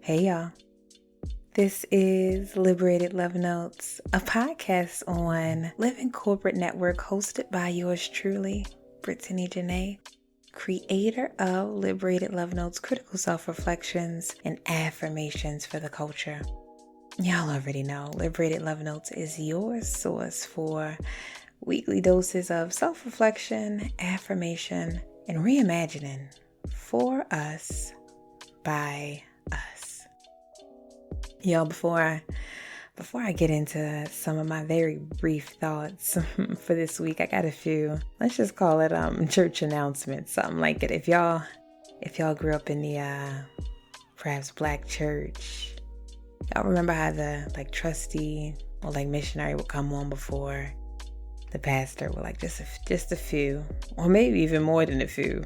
Hey y'all, this is Liberated Love Notes, a podcast on Living Corporate Network hosted by yours truly, Brittany Janay, creator of Liberated Love Notes, critical self-reflections and affirmations for the culture. Y'all already know Liberated Love Notes is your source for weekly doses of self-reflection, affirmation, and reimagining for us by us. Y'all, before I get into some of my very brief thoughts for this week, I got a few, let's just call it church announcements, something like it. If y'all grew up in the perhaps black church, y'all remember how the trustee or missionary would come on before the pastor with just a few, or maybe even more than a few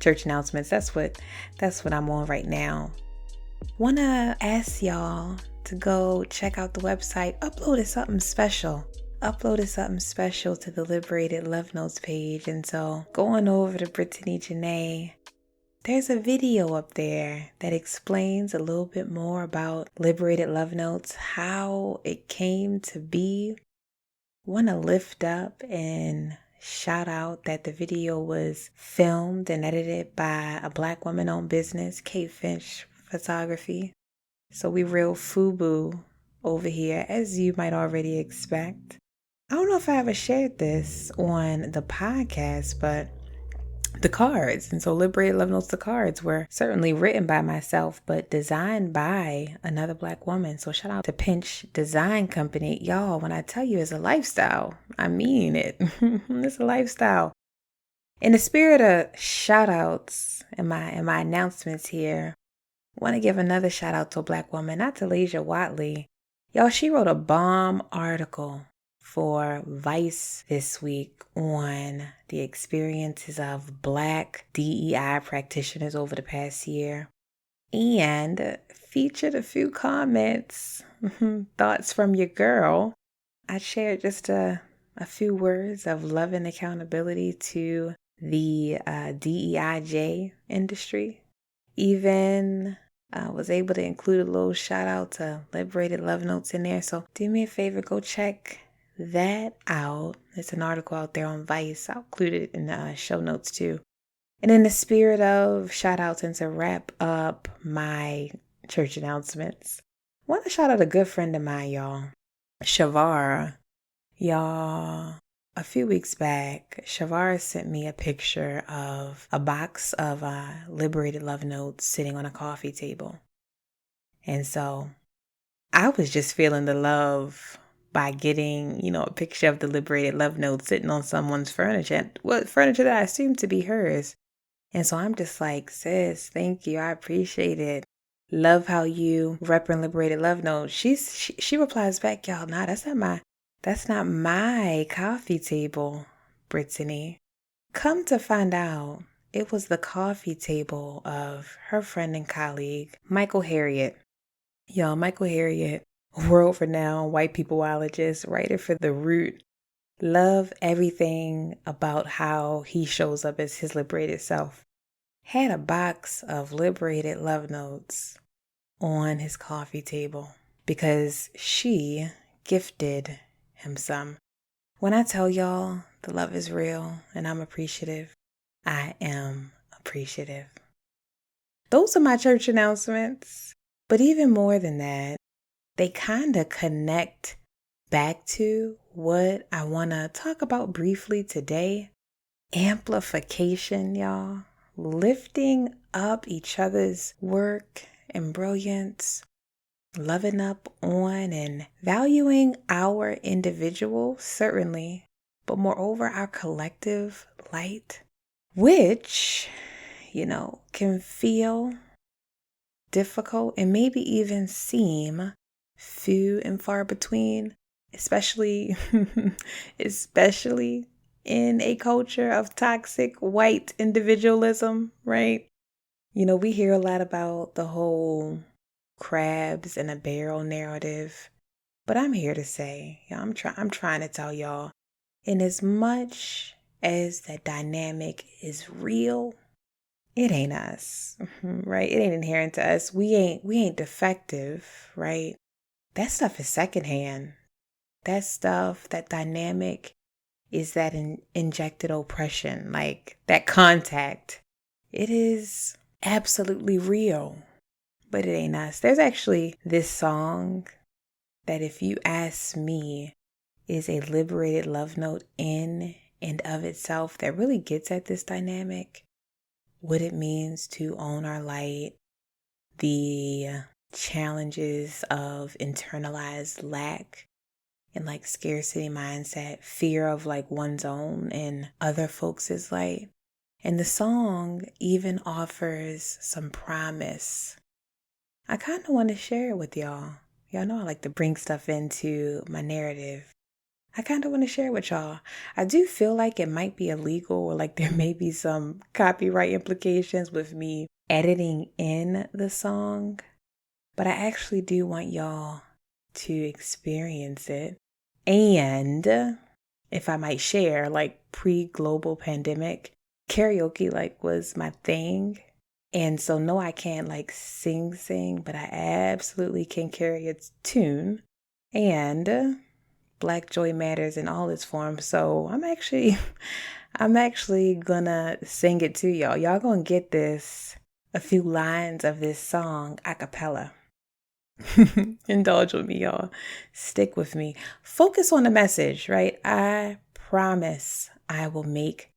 church announcements. That's what I'm on right now. Wanna ask y'all to go check out the website. Uploaded something special to the Liberated Love Notes page. And so going over to Brittany Janay, there's a video up there that explains a little bit more about Liberated Love Notes, how it came to be. Want to lift up and shout out that the video was filmed and edited by a black woman-owned business, Kate Finch Photography. So we real FUBU over here, as you might already expect. I don't know if I ever shared this on the podcast, but the cards, and so Liberated Love Notes, the cards were certainly written by myself, but designed by another black woman. So shout out to Pinch Design Company. Y'all, when I tell you it's a lifestyle, I mean it. It's a lifestyle. In the spirit of shout outs and my announcements here, I want to give another shout out to a black woman, not to Lasia Watley. Y'all, she wrote a bomb article for Vice this week on the experiences of black DEI practitioners over the past year, and featured a few comments, thoughts from your girl. I shared just a few words of love and accountability to the DEIJ industry. Even was able to include a little shout out to Liberated Love Notes in there. So do me a favor, go check that out. There's an article out there on Vice. I'll include it in the show notes too. And in the spirit of shout outs and to wrap up my church announcements, I want to shout out a good friend of mine, y'all, Shavara. Y'all, a few weeks back, Shavara sent me a picture of a box of Liberated Love Notes sitting on a coffee table. And so I was just feeling the love by getting, a picture of the Liberated Love Note sitting on someone's furniture. Well, furniture that I assume to be hers. And so I'm just like, sis, thank you. I appreciate it. Love how you repping Liberated Love Note. She replies back, y'all, nah, that's not my coffee table, Brittany. Come to find out, it was the coffee table of her friend and colleague, Michael Harriot. Y'all, Michael Harriot, world-renowned wypipologist, writer for The Root. Love everything about how he shows up as his liberated self. Had a box of Liberated Love Notes on his coffee table because she gifted him some. When I tell y'all the love is real and I'm appreciative, I am appreciative. Those are my church announcements. But even more than that, they kind of connect back to what I want to talk about briefly today. Amplification, y'all. Lifting up each other's work and brilliance. Loving up on and valuing our individual, certainly, but moreover our collective light, which, can feel difficult and maybe even seem few and far between, especially in a culture of toxic white individualism, right? We hear a lot about the whole crabs in a barrel narrative, but I'm here to say, I'm trying to tell y'all, in as much as that dynamic is real it ain't us, right? It ain't inherent to us. We ain't defective, right? That stuff is secondhand. That stuff, that dynamic is that injected oppression, like that contact. It is absolutely real, but it ain't us. There's actually this song that, if you ask me, is a liberated love note in and of itself that really gets at this dynamic. What it means to own our light, the challenges of internalized lack and like scarcity mindset, fear of like one's own and other folks' light. And the song even offers some promise. I kind of want to share it with y'all. Y'all know I like to bring stuff into my narrative. I kind of want to share with y'all. I do feel like it might be illegal, or like there may be some copyright implications with me editing in the song, but I actually do want y'all to experience it. And if I might share, like pre-global pandemic, karaoke like was my thing. And so no, I can't like sing, but I absolutely can carry a tune. And Black joy matters in all its forms. So I'm actually gonna sing it to y'all. Y'all gonna get a few lines of this song a cappella. Indulge with me, y'all. Stick with me. Focus on the message, right? I promise I will make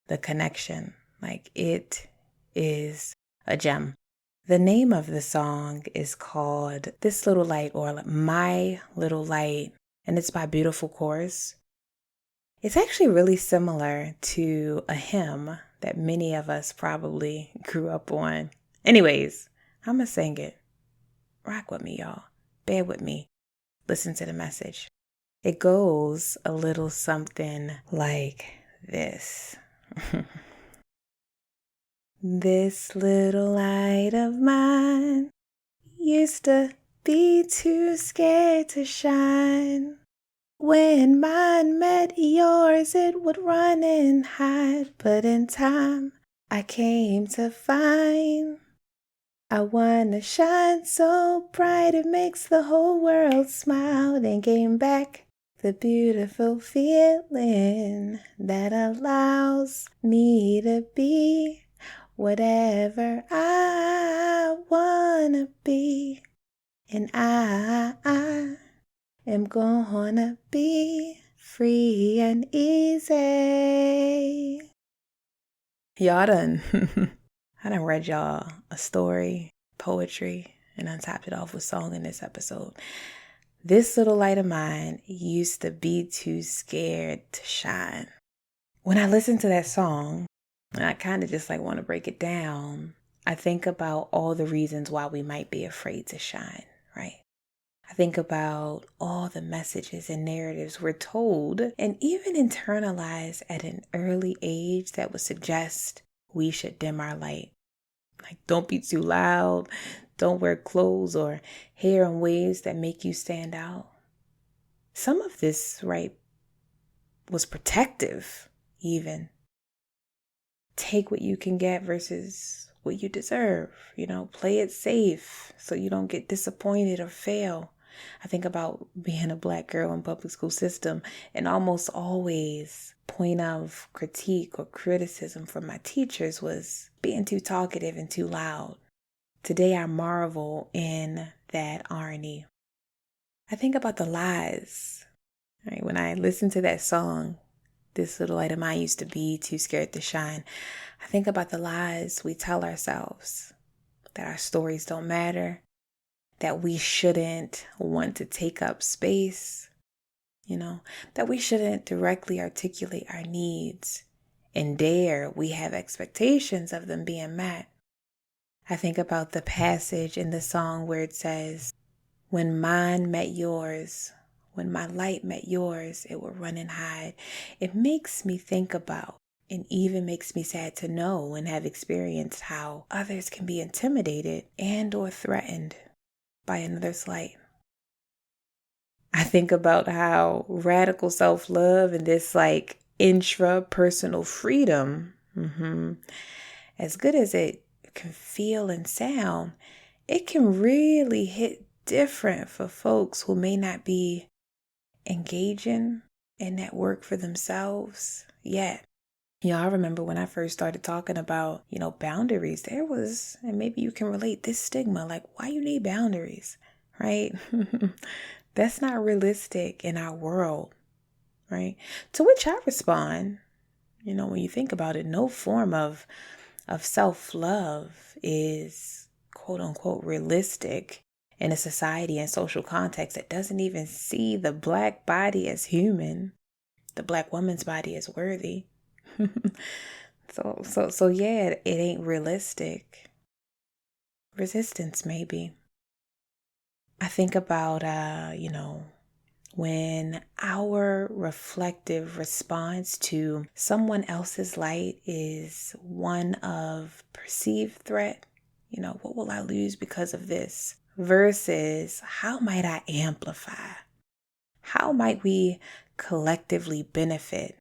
the connection. Like, it is a gem. The name of the song is called This Little Light, or My Little Light, and it's by Beautiful Chorus. It's actually really similar to a hymn that many of us probably grew up on. Anyways, I'm gonna sing it. Rock with me, y'all. Bear with me. Listen to the message. It goes a little something like this. This little light of mine used to be too scared to shine. When mine met yours, it would run and hide. But in time, I came to find I wanna shine so bright it makes the whole world smile, and gain back the beautiful feeling that allows me to be whatever I wanna be. And I am gonna be free and easy. Y'all done. I done read y'all a story, poetry, and I topped it off with song in this episode. This little light of mine used to be too scared to shine. When I listen to that song, and I kind of just like want to break it down, I think about all the reasons why we might be afraid to shine, right? I think about all the messages and narratives we're told and even internalized at an early age that would suggest we should dim our light. Like, don't be too loud. Don't wear clothes or hair in ways that make you stand out. Some of this, right, was protective, even. Take what you can get versus what you deserve. Play it safe so you don't get disappointed or fail. I think about being a Black girl in public school system, and almost always point of critique or criticism from my teachers was being too talkative and too loud. Today I marvel in that irony. I think about the lies. Right? When I listen to that song, This Little Light of Mine used to be too scared to shine, I think about the lies we tell ourselves, that our stories don't matter, that we shouldn't want to take up space, that we shouldn't directly articulate our needs, and dare we have expectations of them being met. I think about the passage in the song where it says, when mine met yours, when my light met yours, it would run and hide. It makes me think about, and even makes me sad to know and have experienced, how others can be intimidated and or threatened by another's light. I think about how radical self-love and this like intrapersonal freedom as good as it can feel and sound, it can really hit different for folks who may not be engaging in that work for themselves yet. I remember when I first started talking about, boundaries, there was, and maybe you can relate, this stigma, like, why you need boundaries, right? That's not realistic in our world, right? To which I respond, when you think about it, no form of self-love is quote unquote realistic in a society and social context that doesn't even see the Black body as human, the Black woman's body as worthy. So yeah, it ain't realistic. Resistance, maybe. I think about, when our reflective response to someone else's light is one of perceived threat, what will I lose because of this? Versus how might I amplify? How might we collectively benefit?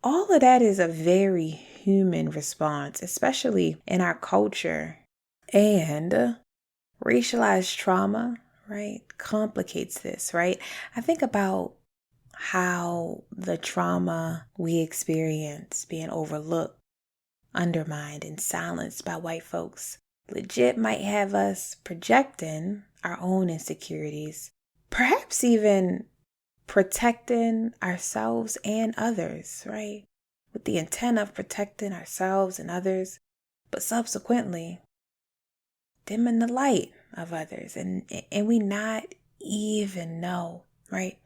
All of that is a very human response, especially in our culture. And racialized trauma, right, complicates this, right? I think about how the trauma we experience being overlooked, undermined, and silenced by white folks legit might have us projecting our own insecurities, perhaps even protecting ourselves and others, right? With the intent of protecting ourselves and others, but subsequently dimming the light of others and we not even know, right?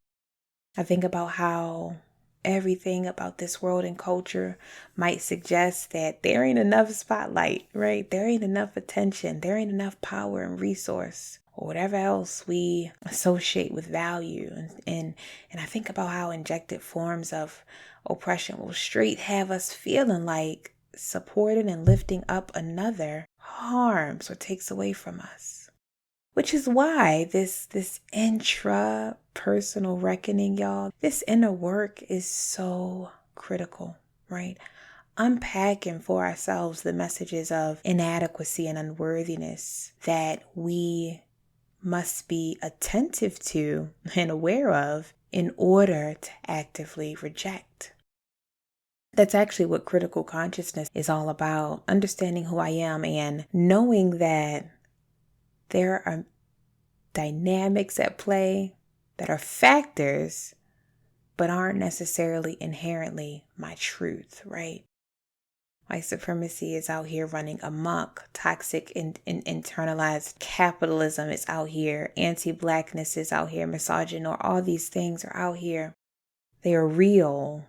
I think about how everything about this world and culture might suggest that there ain't enough spotlight, right? There ain't enough attention, there ain't enough power and resource, or whatever else we associate with value. And I think about how injected forms of oppression will straight have us feeling like supporting and lifting up another harms or takes away from us. Which is why this intra-personal reckoning, y'all, this inner work is so critical, right? Unpacking for ourselves the messages of inadequacy and unworthiness that we must be attentive to and aware of in order to actively reject. That's actually what critical consciousness is all about, understanding who I am and knowing that there are dynamics at play that are factors, but aren't necessarily inherently my truth, right? White supremacy is out here running amok. Toxic and internalized capitalism is out here. Anti-Blackness is out here. Misogyny, or all these things are out here. They are real.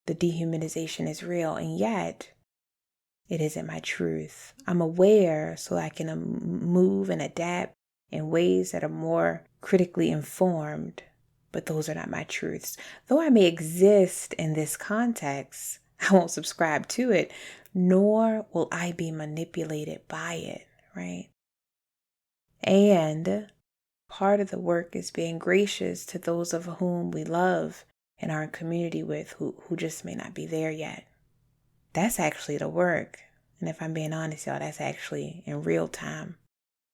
The dehumanization is real, and yet it isn't my truth. I'm aware so I can move and adapt in ways that are more critically informed, but those are not my truths. Though I may exist in this context, I won't subscribe to it, nor will I be manipulated by it, right? And part of the work is being gracious to those of whom we love and are in community with who just may not be there yet. That's actually the work. And if I'm being honest, y'all, that's actually in real time.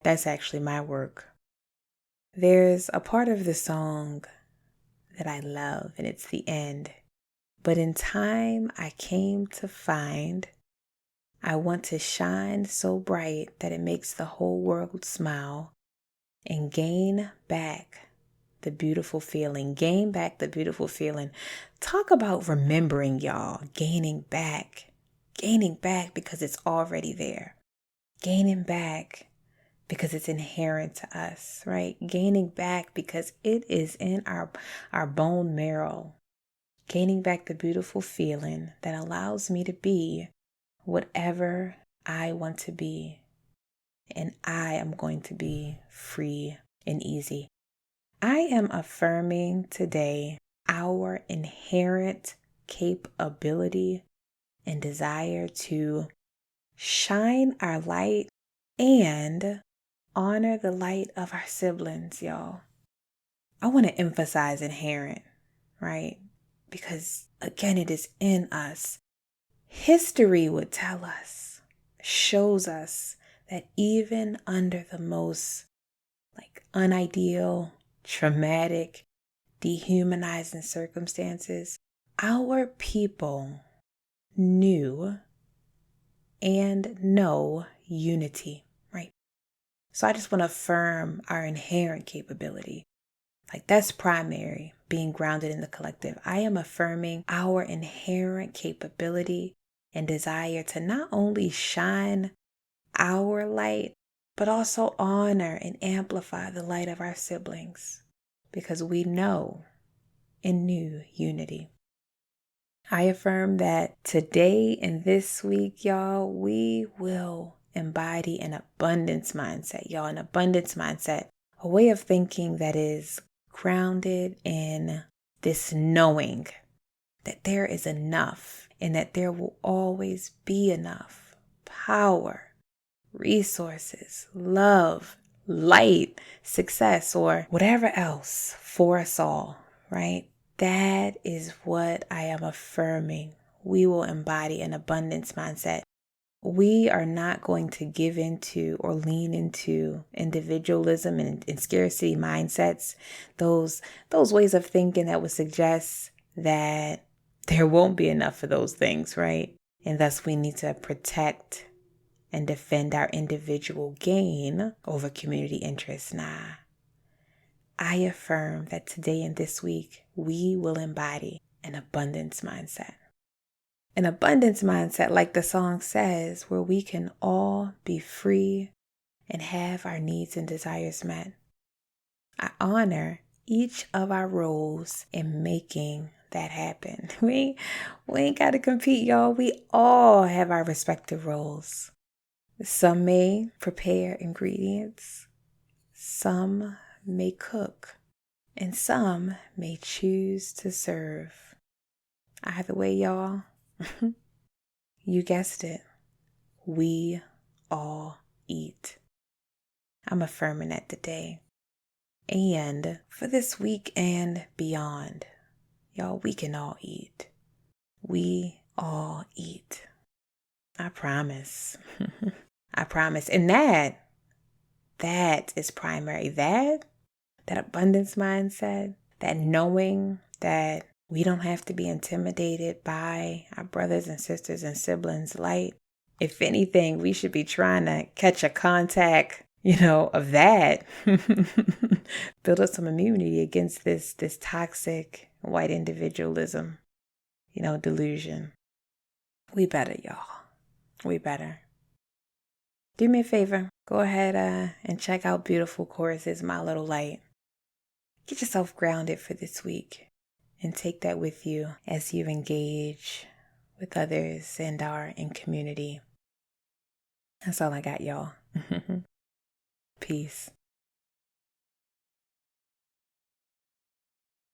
That's actually my work. There's a part of the song that I love, and it's the end. But in time I came to find I want to shine so bright that it makes the whole world smile and gain back the beautiful feeling. Gain back the beautiful feeling. Talk about remembering, y'all. Gaining back because it's already there. Gaining back because it's inherent to us, right? Gaining back because it is in our bone marrow. Gaining back the beautiful feeling that allows me to be whatever I want to be. And I am going to be free and easy. I am affirming today our inherent capability and desire to shine our light and honor the light of our siblings, y'all. I want to emphasize inherent, right? Because again, it is in us. History would tell us shows us that even under the most unideal, traumatic, dehumanizing circumstances, our people knew and know unity, right? So I just want to affirm our inherent capability. That's primary, being grounded in the collective. I am affirming our inherent capability and desire to not only shine our light, but also honor and amplify the light of our siblings, because we know and knew unity. I affirm that today and this week, y'all, we will embody an abundance mindset, an abundance mindset, a way of thinking that is grounded in this knowing that there is enough and that there will always be enough power, resources, love, light, success, or whatever else for us all, right? That is what I am affirming. We will embody an abundance mindset. We are not going to give into or lean into individualism and scarcity mindsets, those ways of thinking that would suggest that there won't be enough of those things, right? And thus we need to protect and defend our individual gain over community interests. Nah. I affirm that today and this week, we will embody an abundance mindset. An abundance mindset, like the song says, where we can all be free and have our needs and desires met. I honor each of our roles in making that happen. We ain't got to compete, y'all. We all have our respective roles. Some may prepare ingredients, some may cook, and some may choose to serve. Either way, y'all, you guessed it, we all eat. I'm affirming that today. And for this week and beyond, y'all, we can all eat. We all eat. I promise. I promise. And that is primary. That abundance mindset, that knowing that we don't have to be intimidated by our brothers and sisters and siblings' light. If anything, we should be trying to catch a contact, of that. Build up some immunity against this toxic white individualism, delusion. We better, y'all. We better. Do me a favor. Go ahead and check out Beautiful Choruses, My Little Light. Get yourself grounded for this week and take that with you as you engage with others and are in community. That's all I got, y'all. Peace.